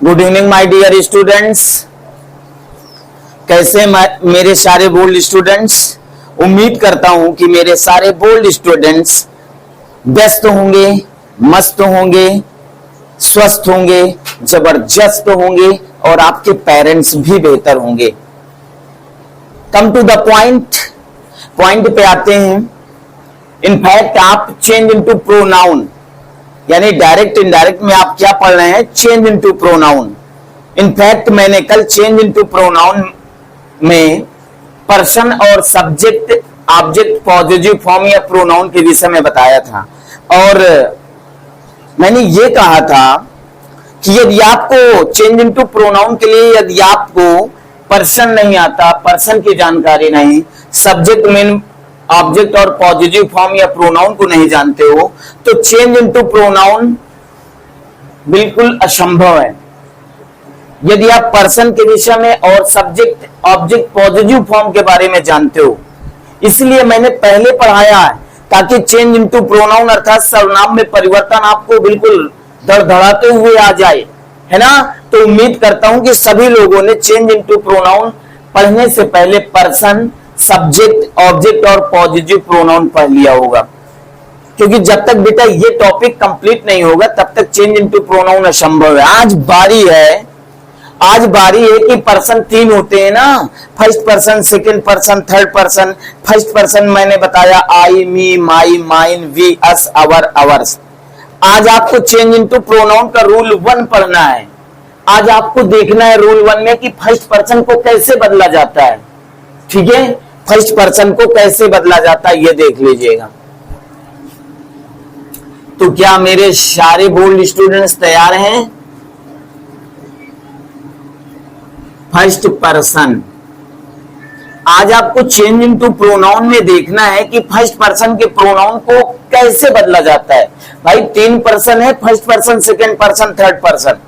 Good evening my dear students. कैसे मेरे सारे बोल्ड स्टूडेंट्स। उम्मीद करता हूं कि मेरे सारे बोल्ड स्टूडेंट्स व्यस्त होंगे, मस्त होंगे, स्वस्थ होंगे, जबरदस्त होंगे और आपके पेरेंट्स भी बेहतर होंगे। Come to the point, point पे आते हैं। इनफैक्ट आप चेंज इनटू प्रोनाउन यानी डायरेक्ट इनडायरेक्ट में आप क्या पढ़ रहे हैं, चेंज इनटू प्रोनाउन। इनफैक्ट मैंने कल चेंज इनटू प्रोनाउन में पर्सन और सब्जेक्ट, ऑब्जेक्ट, पॉजिटिव फॉर्म या प्रोनाउन के विषय में बताया था और मैंने ये कहा था कि यदि आपको चेंज इनटू प्रोनाउन के लिए यदि आपको पर्सन नहीं आता, पर्सन की जानकारी नहीं, सब्जेक्ट मेन ऑब्जेक्ट और पॉजिटिव फॉर्म या प्रोनाउन को नहीं जानते हो तो चेंज इनटू प्रोनाउन बिल्कुल असंभव है। यदि आप पर्सन के विषय में और सब्जेक्ट, ऑब्जेक्ट, पॉजिटिव फॉर्म के बारे में जानते हो, इसलिए मैंने पहले पढ़ाया है ताकि चेंज इनटू प्रोनाउन अर्थात सर्वनाम में परिवर्तन आपको बिल्कुल धड़धड़ाते हुए आ जाए, है ना। तो उम्मीद करता हूं कि सभी लोगों ने चेंज इनटू प्रोनाउन पढ़ने से पहले पर्सन, सब्जेक्ट, ऑब्जेक्ट और पॉजिटिव प्रोनाउन पढ़ लिया होगा, क्योंकि जब तक बेटा ये टॉपिक कंप्लीट नहीं होगा तब तक चेंज इनटू प्रोनाउन असंभव है। आज बारी है कि पर्सन तीन होते हैं ना, first person, second person, third person. First person मैंने बताया I, me, my, mine, we, us, our, ours. आज आपको चेंज इनटू प्रोनाउन का रूल 1 पढ़ना है। आज आपको देखना है रूल 1 में कि फर्स्ट पर्सन को कैसे बदला जाता है। ठीक है, फर्स्ट पर्सन को कैसे बदला जाता है ये देख लीजिएगा। तो क्या मेरे सारे बोल्ड स्टूडेंट्स तैयार हैं? फर्स्ट पर्सन, आज आपको चेंज इनटू प्रोनाउन में देखना है कि फर्स्ट पर्सन के प्रोनाउन को कैसे बदला जाता है। भाई 3 पर्सन है, first person, second person, third person.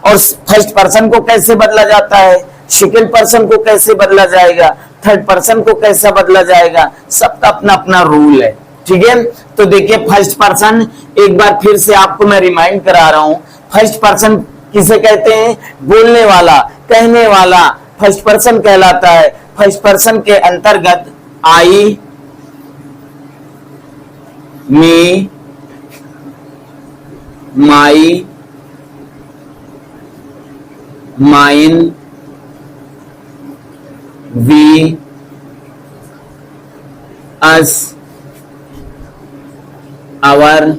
और फर्स्ट पर्सन को कैसे बदला जाता है, सेकंड पर्सन को कैसे बदला जाएगा, थर्ड पर्सन को कैसा बदला जाएगा, सबका अपना अपना रूल है। ठीक है, तो देखिए फर्स्ट पर्सन एक बार फिर से आपको मैं रिमाइंड करा रहा हूं। फर्स्ट पर्सन किसे कहते हैं? बोलने वाला, कहने वाला फर्स्ट पर्सन कहलाता है। फर्स्ट पर्सन के अंतर्गत I, me, my, mine, we, us, our,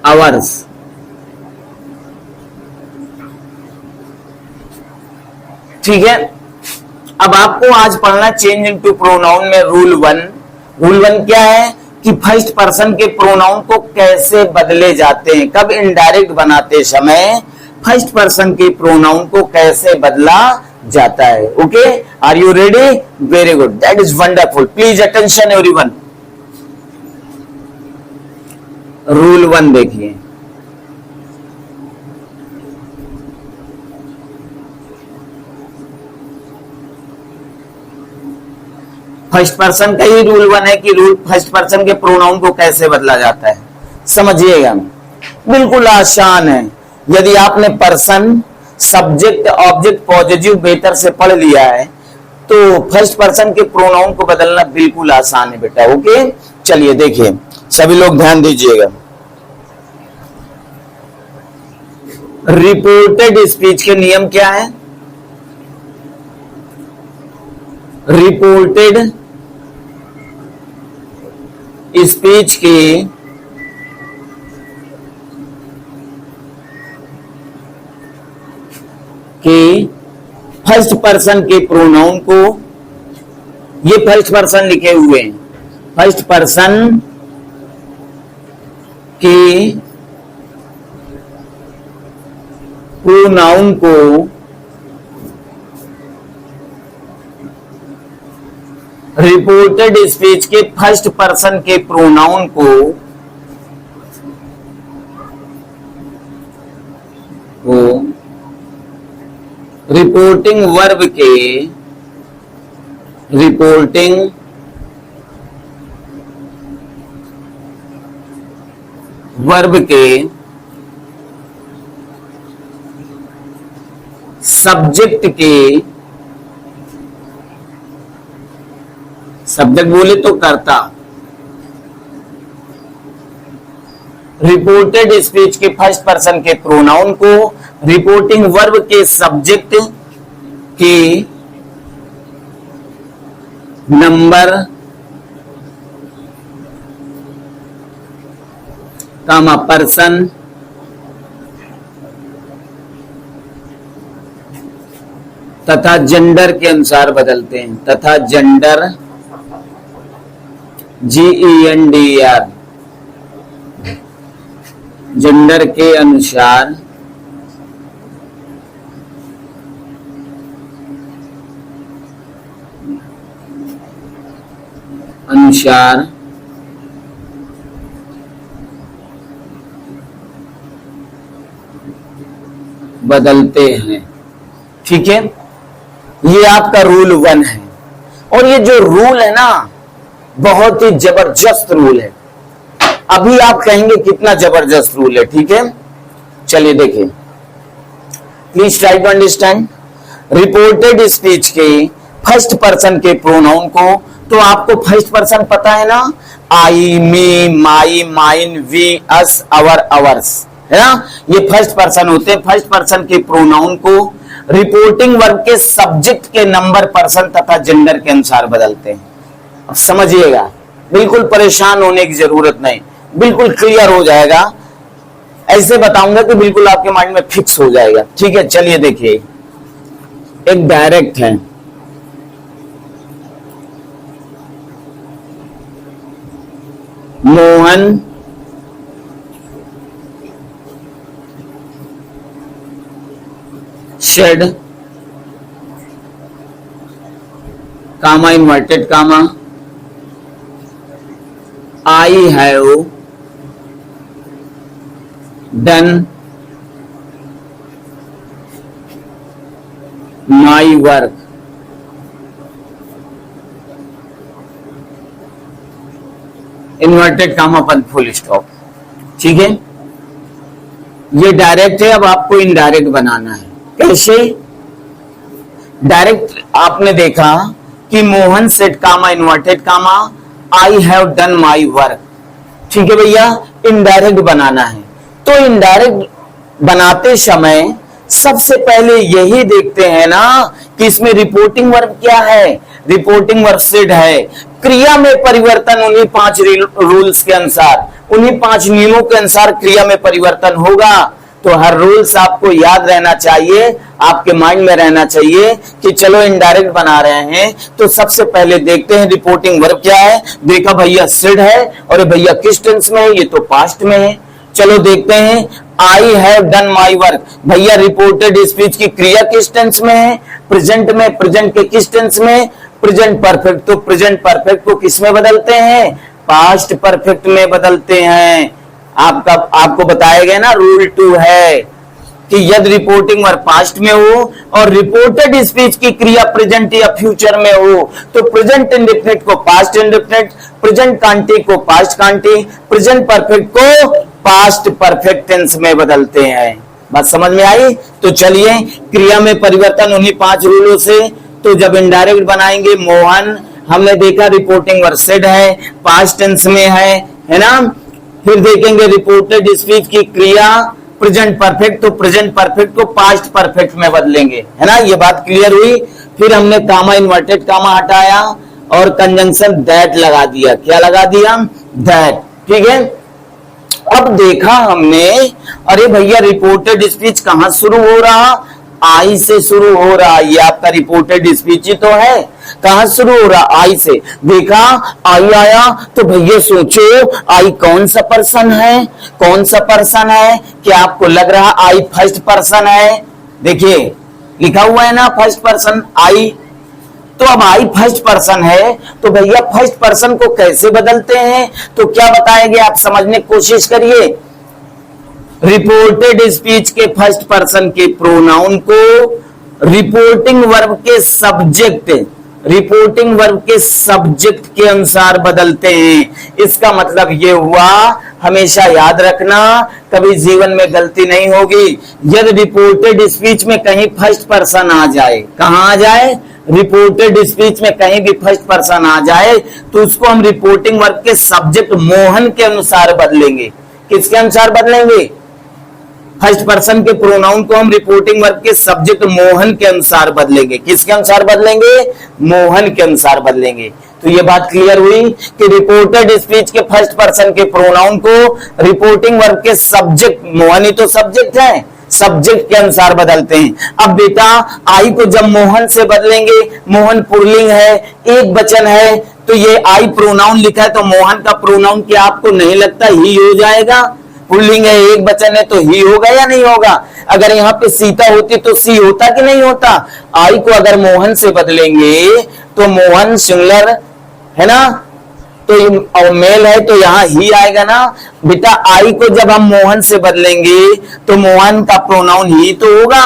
ours. ठीक है, अब आपको आज पढ़ना चेंज इनटू प्रोनाउन में रूल 1। रूल 1 क्या है कि फर्स्ट पर्सन के प्रोनाउन को कैसे बदले जाते हैं, कब इनडायरेक्ट बनाते समय फर्स्ट पर्सन के प्रोनाउन को कैसे बदला जाता है। Okay, are you ready? Very good, that is wonderful. Please attention everyone. Rule 1 देखिए, फर्स्ट पर्सन का ही रूल 1 है कि रूल फर्स्ट पर्सन के प्रोनाउन को कैसे बदला जाता है। समझिएगा, बिल्कुल आसान है। यदि आपने पर्सन, सब्जेक्ट, ऑब्जेक्ट, पॉजिटिव बेहतर से पढ़ लिया है तो फर्स्ट पर्सन के प्रोनाउन को बदलना बिल्कुल आसान है बेटा। ओके, चलिए देखिए, सभी लोग ध्यान दीजिएगा। रिपोर्टेड स्पीच के नियम क्या है? रिपोर्टेड स्पीच के फर्स्ट पर्सन के प्रोनाउन को, ये फर्स्ट पर्सन लिखे हुए हैं, फर्स्ट पर्सन के प्रोनाउन को रिपोर्टेड स्पीच के फर्स्ट पर्सन के प्रोनाउन को रिपोर्टिंग वर्ब के, रिपोर्टिंग वर्ब के सब्जेक्ट के, सब्जेक्ट बोले तो कर्ता, रिपोर्टेड स्पीच के फर्स्ट पर्सन के प्रोनाउन को रिपोर्टिंग वर्ब के सब्जेक्ट के नंबर कामा पर्सन तथा जेंडर के अनुसार बदलते हैं, तथा जेंडर GENDER, जेंडर के अनुसार बदलते हैं। ठीक है, ये आपका रूल 1 है। और ये जो रूल है ना, बहुत ही जबरदस्त रूल है। अभी आप कहेंगे कितना जबरदस्त रूल है। ठीक है, चलिए देखिए, please try to understand. Reported speech के फर्स्ट पर्सन के प्रोनाउन को, तो आपको फर्स्ट पर्सन पता है ना, I, me, my, mine, we, us, our, ours, है ना, ये फर्स्ट पर्सन होते हैं। फर्स्ट पर्सन के प्रोनाउन को रिपोर्टिंग वर्ब के सब्जेक्ट के नंबर, पर्सन तथा जेंडर के अनुसार बदलते हैं। अब समझिएगा, बिल्कुल परेशान होने की जरूरत नहीं, बिल्कुल क्लियर हो जाएगा। ऐसे बताऊंगा कि बिल्कुल आपके माइंड में फिक्स हो जाएगा। ठीक है, चलिए देखिए, एक डायरेक्ट है, Mohan said comma inverted comma I have done my work. Inverted comma बंद, फुल स्टॉप। ठीक है, ये डायरेक्ट है। अब आपको इनडायरेक्ट बनाना है। कैसे? डायरेक्ट आपने देखा कि Mohan said comma inverted comma I have done my work. ठीक है भैया, इनडायरेक्ट बनाना है। तो इनडायरेक्ट बनाते समय सबसे पहले यही देखते हैं ना कि इसमें रिपोर्टिंग वर्ब क्या है। रिपोर्टिंग वर्ब सेड है। क्रिया में परिवर्तन उन्हीं 5 रूल्स के अनुसार, उन्हीं 5 नियमों के अनुसार क्रिया में परिवर्तन होगा। तो हर रूल्स आपको याद रहना चाहिए, आपके माइंड में रहना चाहिए कि चलो इनडायरेक्ट बना रहे हैं तो सबसे पहले देखते हैं रिपोर्टिंग वर्ब क्या है। देखा भैया सेड है, और भैया किस टेंस में है, ये तो पास्ट में है। चलो देखते हैं, आई हैव डन माई वर्क, भैया रिपोर्टेड स्पीच की क्रिया किस टेंस में है, प्रेजेंट में। प्रेजेंट के किस टेंस में, प्रेजेंट परफेक्ट। तो प्रेजेंट परफेक्ट को किस में बदलते हैं, पास्ट परफेक्ट में बदलते हैं। आपको बताया गया ना, रूल 2 है कि यदि रिपोर्टिंग वर्ब पास्ट में हो और रिपोर्टेड स्पीच की क्रिया प्रेजेंट या फ्यूचर में हो तो प्रेजेंट इंडेफिनिट को पास्ट इंडेफिनिट, प्रेजेंट कांटी को पास्ट कांटी, प्रेजेंट परफेक्ट को पास्ट परफेक्ट टेंस में बदलते हैं। बात समझ में आई? तो चलिए, क्रिया में परिवर्तन उन्हीं 5 रूलों से। तो जब इनडायरेक्ट बनाएंगे, मोहन हमने देखा रिपोर्टिंग वर्ब सेड है, पास्ट टेंस में है ना। फिर देखेंगे रिपोर्टेड स्पीच की क्रिया प्रेजेंट परफेक्ट, तो प्रेजेंट परफेक्ट को पास्ट परफेक्ट में बदलेंगे, है ना। ये बात क्लियर हुई। फिर हमने कामा इन्वर्टेड कामा हटाया और कंजंक्शन दैट लगा दिया। क्या लगा दिया? दैट। ठीक है, अब देखा हमने, अरे भैया रिपोर्टेड स्पीच कहां शुरू हो रहा, आई से शुरू हो रहा। ये आपका रिपोर्टेड स्पीच ही तो है। कहां शुरू हो रहा, आई से। देखा आई आया तो भैया सोचो आई कौन सा पर्सन है, कौन सा पर्सन है। क्या आपको लग रहा आई फर्स्ट पर्सन है? देखिए लिखा हुआ है ना फर्स्ट पर्सन आई। तो अब आई फर्स्ट पर्सन है तो भैया फर्स्ट पर्सन को कैसे बदलते हैं, तो क्या बताएंगे आप समझने की कोशिश करिए। रिपोर्टेड स्पीच के फर्स्ट पर्सन के प्रोनाउन को रिपोर्टिंग वर्ब के सब्जेक्ट, रिपोर्टिंग वर्ब के सब्जेक्ट के अनुसार बदलते हैं। इसका मतलब ये हुआ हमेशा याद रखना, कभी जीवन में गलती नहीं होगी। यदि रिपोर्टेड स्पीच में कहीं फर्स्ट पर्सन आ जाए, कहां आ जाए, रिपोर्टेड स्पीच में कहीं भी फर्स्ट पर्सन आ जाए तो उसको हम रिपोर्टिंग वर्ब के सब्जेक्ट मोहन के अनुसार बदलेंगे। किसके अनुसार बदलेंगे? फर्स्ट पर्सन के प्रोनाउन को हम रिपोर्टिंग वर्ब के सब्जेक्ट मोहन के अनुसार बदलेंगे। किसके अनुसार बदलेंगे? मोहन के अनुसार बदलेंगे। तो ये बात क्लियर हुई कि रिपोर्टेड स्पीच के फर्स्ट पर्सन के प्रोनाउन को रिपोर्टिंग वर्ब के सब्जेक्ट, मोहन ही तो सब्जेक्ट है, सब्जेक्ट के अनुसार बदलते हैं। अब बेटा आई को जब मोहन से बदलेंगे, मोहन पुल्लिंग है, एक वचन है, तो ये आई प्रोनाउन लिखा है तो मोहन का प्रोनाउन क्या आपको नहीं लगता ही हो जाएगा? पुल्लिंग है, एक वचन है तो ही होगा या नहीं होगा? अगर यहाँ पे सीता होती तो सी होता कि नहीं होता? आई को अगर मोहन से बदलेंगे तो मोहन सिंगुलर है ना, तो और मेल है तो यहाँ ही आएगा ना। बेटा आई को जब हम मोहन से बदलेंगे तो मोहन का प्रोनाउन ही तो होगा,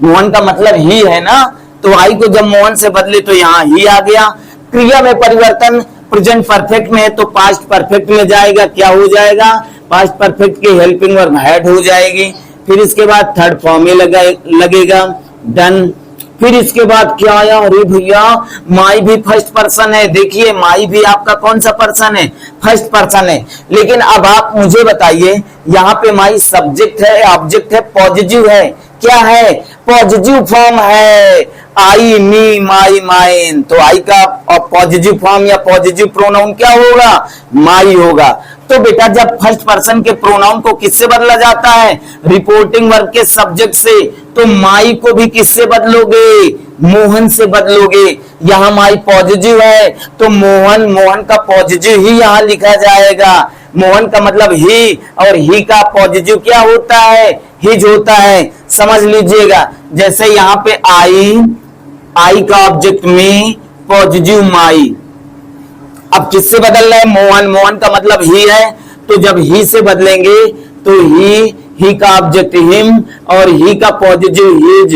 मोहन का मतलब ही है ना, तो आई को जब मोहन से बदले तो यहाँ ही आ गया। क्रिया में परिवर्तन प्रेजेंट परफेक्ट में है तो पास्ट परफेक्ट में जाएगा, क्या हो जाएगा? पास्ट परफेक्ट की हेल्पिंग वर्ब हैड हो जाएगी। फिर इसके बाद थर्ड फॉर्म में लगेगा डन। फिर इसके बाद क्या आया? अरे भैया माई भी फर्स्ट पर्सन है। देखिए माई भी आपका कौन सा पर्सन है? फर्स्ट पर्सन है। लेकिन अब आप मुझे बताइए, यहाँ पे माई सब्जेक्ट है, ऑब्जेक्ट है, पॉजिटिव है, क्या है? पॉजिटिव फॉर्म है। आई, मी, माई, माइन, तो आई का पॉजिटिव फॉर्म या पॉजिटिव प्रोनाउन क्या होगा? माई होगा। तो बेटा जब फर्स्ट पर्सन के प्रोनाउन को किससे बदला जाता है? रिपोर्टिंग वर्ब के सब्जेक्ट से, तो माई को भी किससे बदलोगे? मोहन से बदलोगे। यहाँ माई पॉजिटिव है तो मोहन, मोहन का पॉजिटिव ही यहाँ लिखा जाएगा। मोहन का मतलब ही, और ही का पॉजिटिव क्या होता है? हिज होता है। समझ लीजिएगा, जैसे यहाँ पे आई का ऑब्जेक्ट में पॉजिटिव माई, अब किससे बदल रहा है? मोहन, मोहन का मतलब ही है, तो जब ही से बदलेंगे तो ही का ऑब्जेक्ट हिम और ही का पॉजिटिव हिज।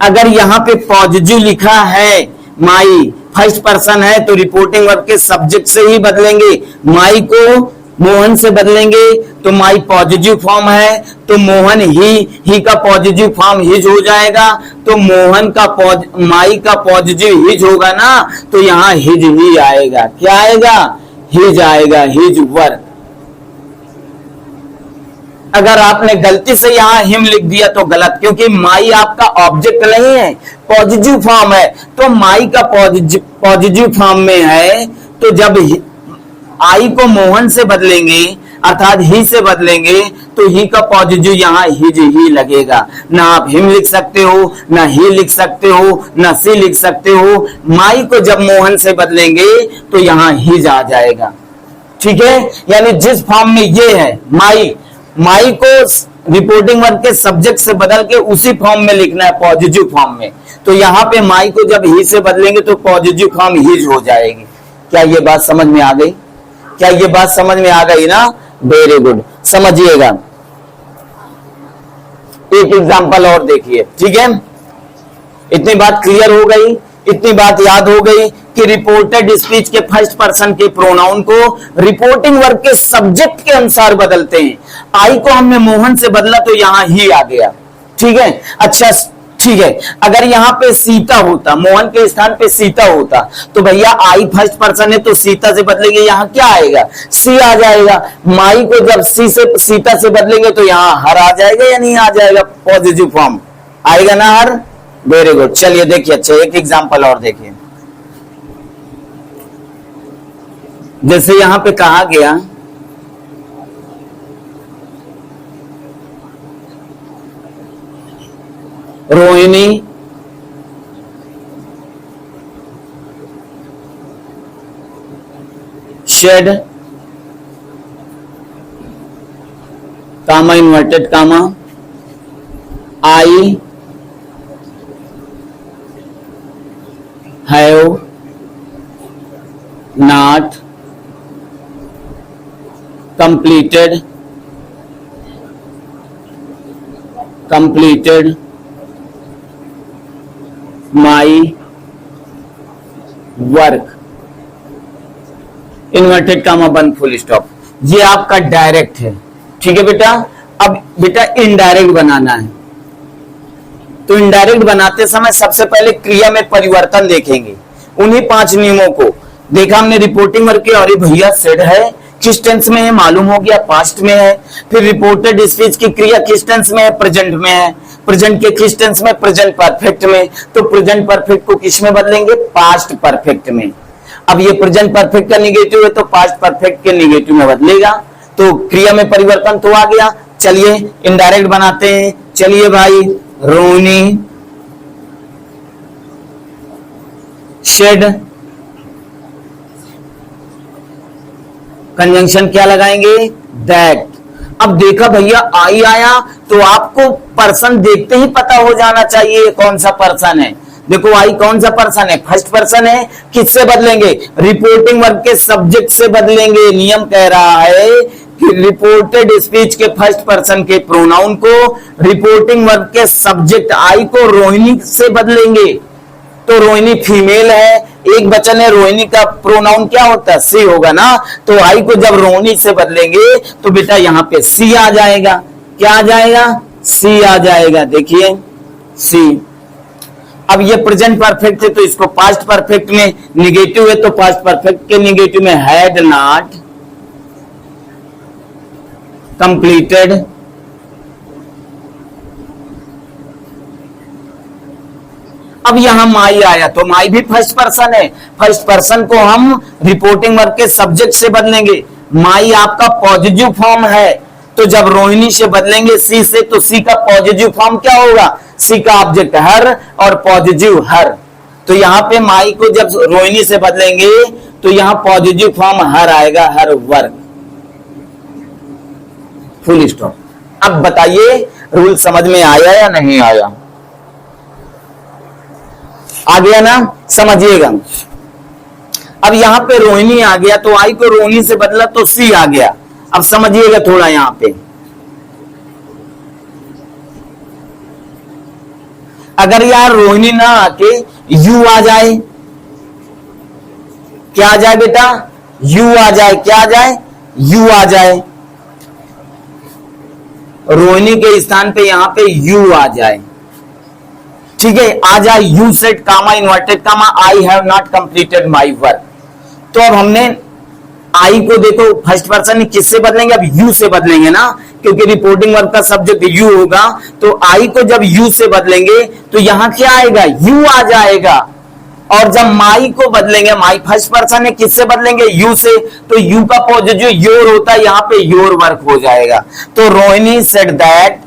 अगर यहाँ पे पॉजिटिव लिखा है माई, फर्स्ट पर्सन है, तो रिपोर्टिंग वर्ब के सब्जेक्ट से ही बदलेंगे। माई को मोहन से बदलेंगे तो माई पॉजिटिव फॉर्म है, तो मोहन ही का पॉजिटिव फॉर्म हिज हो जाएगा। तो मोहन का माई का पॉजिटिव हिज होगा ना, तो यहाँ हिज ही आएगा। क्या आएगा? हिज आएगा, हिज वर्क। अगर आपने गलती से यहाँ हिम लिख दिया तो गलत, क्योंकि माई आपका ऑब्जेक्ट नहीं है, पॉजिटिव फॉर्म है, तो माई का पॉजिटिव फॉर्म में है, तो जब आई को मोहन से बदलेंगे अर्थात ही से बदलेंगे तो ही का पॉजिटिव यहाँ हिज ही लगेगा। ना आप हिम लिख सकते हो, ना ही लिख सकते हो, ना सी लिख सकते हो। माई को जब मोहन से बदलेंगे तो यहाँ हिज आ जाएगा। ठीक है, यानी जिस फॉर्म में ये है माई को रिपोर्टिंग वर्ब के सब्जेक्ट से बदल के उसी फॉर्म में लिखना है, पॉजिटिव फॉर्म में। तो यहाँ पे माई को जब ही से बदलेंगे तो पॉजिटिव फॉर्म हिज हो जाएगी। क्या ये बात समझ में आ गई? क्या ये बात समझ में आ गई ना? वेरी गुड, समझिएगा। एक एग्जांपल और देखिए, ठीक है। इतनी बात क्लियर हो गई, इतनी बात याद हो गई कि रिपोर्टेड स्पीच के फर्स्ट पर्सन के प्रोनाउन को रिपोर्टिंग वर्ब के सब्जेक्ट के अनुसार बदलते हैं। आई को हमने मोहन से बदला तो यहां ही आ गया। ठीक है, अच्छा ठीक है। अगर यहाँ पे सीता होता, मोहन के स्थान पे सीता होता, तो भैया आई फर्स्ट पर्सन है तो सीता से बदलेंगे, यहाँ क्या आएगा? सी आ जाएगा। माई को जब सी से सीता से बदलेंगे तो यहाँ हर आ जाएगा या नहीं आ जाएगा? पॉजिटिव फॉर्म आएगा ना हर। वेरी गुड, चलिए देखिए। अच्छा एक एग्जांपल और देखिए, जैसे यहाँ पे कहा गया Rohini said comma inverted comma I have not completed my work, inverted comma बंद फुल स्टॉप। ये आपका डायरेक्ट है, ठीक है बेटा। अब बेटा इनडायरेक्ट बनाना है, तो इनडायरेक्ट बनाते समय सबसे पहले क्रिया में परिवर्तन देखेंगे। उन्हीं 5 नियमों को देखा हमने रिपोर्टिंग वर्ब के, और ये भैया सेड है किस टेंस में है मालूम हो गया, पास्ट में है। फिर रिपोर्टेड स्पीच की क्रिया किस टेंस में है, प्रेजेंट में है। प्रेजेंट के किस टेंस में, प्रेजेंट परफेक्ट में। तो प्रेजेंट परफेक्ट को किस में बदलेंगे, पास्ट परफेक्ट में। अब ये प्रेजेंट परफेक्ट का निगेटिव है तो पास्ट परफेक्ट के निगेटिव में बदलेगा, तो क्रिया में परिवर्तन तो आ गया। चलिए इनडायरेक्ट बनाते हैं। चलिए भाई, रोहिणी शेड, कंजंक्शन क्या लगाएंगे, दैट। अब देखा भैया आई आया तो आपको पर्सन देखते ही पता हो जाना चाहिए कौन सा पर्सन है। देखो आई कौन सा पर्सन है, फर्स्ट पर्सन है। किससे बदलेंगे, रिपोर्टिंग वर्ब के सब्जेक्ट से बदलेंगे। नियम कह रहा है कि रिपोर्टेड स्पीच के फर्स्ट पर्सन के प्रोनाउन को रिपोर्टिंग वर्ब के सब्जेक्ट आई को रोहिणी से बदलेंगे। तो रोहिणी फीमेल है, एक वचन है, रोहिणी का प्रोनाउन क्या होता है, सी होगा ना। तो आई को जब रोहिणी से बदलेंगे तो बेटा यहां पे सी आ जाएगा। क्या आ जाएगा, सी आ जाएगा। देखिए सी। अब ये प्रेजेंट परफेक्ट है तो इसको पास्ट परफेक्ट में, निगेटिव है तो पास्ट परफेक्ट के निगेटिव में हैड नॉट कंप्लीटेड अब यहां माई आया तो माई भी फर्स्ट पर्सन है, फर्स्ट पर्सन को हम रिपोर्टिंग वर्ब के सब्जेक्ट से बदलेंगे। माई आपका पॉजिटिव फॉर्म है, तो जब रोहिणी से बदलेंगे सी से तो सी का पॉजिटिव फॉर्म क्या होगा, सी का ऑब्जेक्ट हर और पॉजिटिव हर। तो यहां पे माई को जब रोहिणी से बदलेंगे तो यहां पॉजिटिव फॉर्म हर आएगा, हर वर्ग, फुल स्टॉप। अब बताइए रूल समझ में आया या नहीं आया, आ गया ना, समझिएगा। अब यहां पे रोहिणी आ गया तो आई को रोहिणी से बदला तो सी आ गया। अब समझिएगा थोड़ा यहां पे, अगर यार रोहिणी ना आके यू आ जाए, क्या आ जाए बेटा, यू आ जाए, क्या आ जाए, यू आ जाए, रोहिणी के स्थान पे यहां पे यू आ जाए, ठीक है, आ जाए you said comma inverted comma I have not completed my work. तो अब हमने आई को देखो फर्स्ट पर्सन किससे बदलेंगे, अब यू से बदलेंगे ना, क्योंकि रिपोर्टिंग वर्ब का सब्जेक्ट यू होगा। तो आई को जब यू से बदलेंगे तो यहां क्या आएगा, यू आ जाएगा। और जब माई को बदलेंगे, माई फर्स्ट पर्सन है, किससे बदलेंगे, यू से, तो यू का पॉजिटिव योर होता है, यहां पे योर वर्क हो जाएगा। तो Rohini said that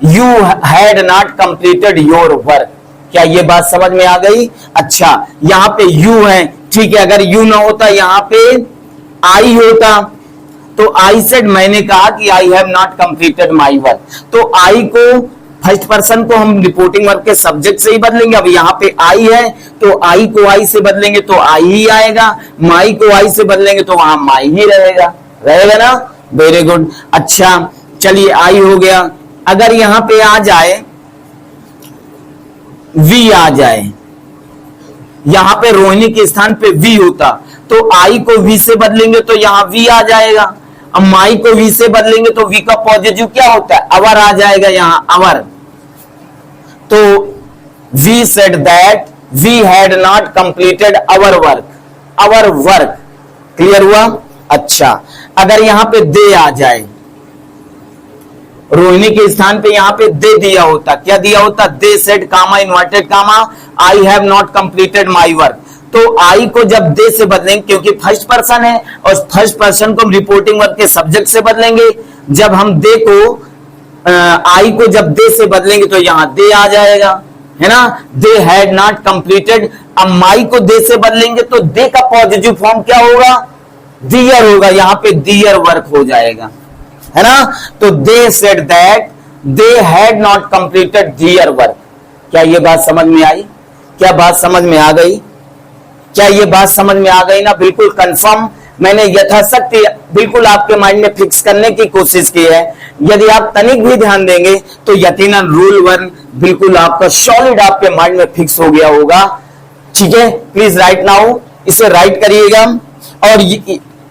you had not completed your work. क्या ये बात समझ में आ गई? अच्छा, यहां पे यू है, ठीक है, अगर यू ना होता यहां पे आई होता, तो आई सेड, मैंने कहा कि आई have not completed my work. तो आई को फर्स्ट पर्सन को हम रिपोर्टिंग वर्ब के सब्जेक्ट से ही बदलेंगे। अब यहां पे आई है तो आई को आई से बदलेंगे तो आई ही आएगा, माई को आई से बदलेंगे तो वहां माई ही रहेगा, रहेगा ना, वेरी गुड। अच्छा चलिए आई हो गया। अगर यहां पे आ जाए वी आ जाए, यहां पे रोहिणी के स्थान पे वी होता तो आई को वी से बदलेंगे तो यहां वी आ जाएगा। अब माई को वी से बदलेंगे तो वी का पॉजिटिव क्या होता है, अवर आ जाएगा, यहां अवर। तो we said that we had not completed our work, our work, clear हुआ? अच्छा, अगर यहां पे दे आ जाए, रोहिणी के स्थान पे यहां पे दे दिया होता, क्या दिया होता, they said comma inverted comma I have not completed my work. तो आई को जब दे से बदलेंगे, क्योंकि फर्स्ट पर्सन है और फर्स्ट पर्सन को हम रिपोर्टिंग वर्ब के सब्जेक्ट से बदलेंगे। जब हम दे को आई को जब दे से बदलेंगे तो यहां दे आ जाएगा, है ना, दे हैड नॉट कंप्लीटेड। अब माई को दे से बदलेंगे तो दे का पॉजिटिव फॉर्म क्या होगा, दियर होगा, यहां पे दियर वर्क हो जाएगा, है ना। तो they said that they had not completed their work. क्या ये बात समझ में आई? क्या बात समझ में आ गई? क्या ये बात समझ में आ गई ना? बिल्कुल कंफर्म। मैंने यथाशक्ति बिल्कुल आपके माइंड में फिक्स करने की कोशिश की है। यदि आप तनिक भी ध्यान देंगे तो यकीनन रूल 1 बिल्कुल आपका सॉलिड आपके माइंड में फिक्स हो गया होगा। ठीक है, प्लीज राइट नाउ, इसे राइट करिएगा। और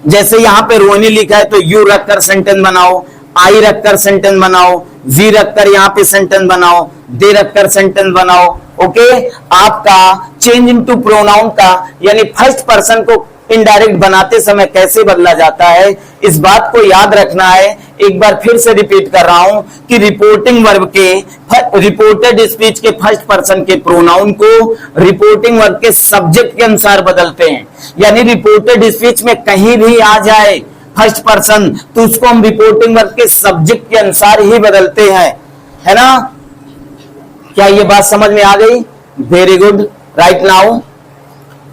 जैसे यहां पे रोहिणी लिखा है तो यू रखकर सेंटेंस बनाओ, आई रखकर सेंटेंस बनाओ, वी रखकर यहां पे सेंटेंस बनाओ, दे रखकर सेंटेंस बनाओ। ओके, आपका चेंज इनटू प्रोनाउन का यानी फर्स्ट पर्सन को इनडायरेक्ट बनाते समय कैसे बदला जाता है, इस बात को याद रखना है। एक बार फिर से रिपीट कर रहा हूं कि रिपोर्टिंग वर्ब के, रिपोर्टेड स्पीच के फर्स्ट पर्सन के प्रोनाउन को रिपोर्टिंग वर्ब के सब्जेक्ट के अनुसार बदलते हैं। यानी रिपोर्टेड स्पीच में कहीं भी आ जाए फर्स्ट पर्सन तो उसको हम रिपोर्टिंग वर्ब के सब्जेक्ट के अनुसार ही बदलते हैं, है ना। क्या ये बात समझ में आ गई? Very good. राइट नाउ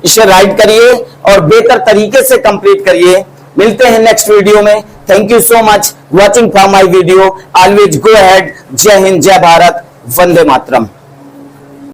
इसे राइट करिए और बेहतर तरीके से कंप्लीट करिए। मिलते हैं नेक्स्ट वीडियो में। Thank you so much watching for my video. Always go ahead. जय हिंद, जय भारत, वंदे मातरम।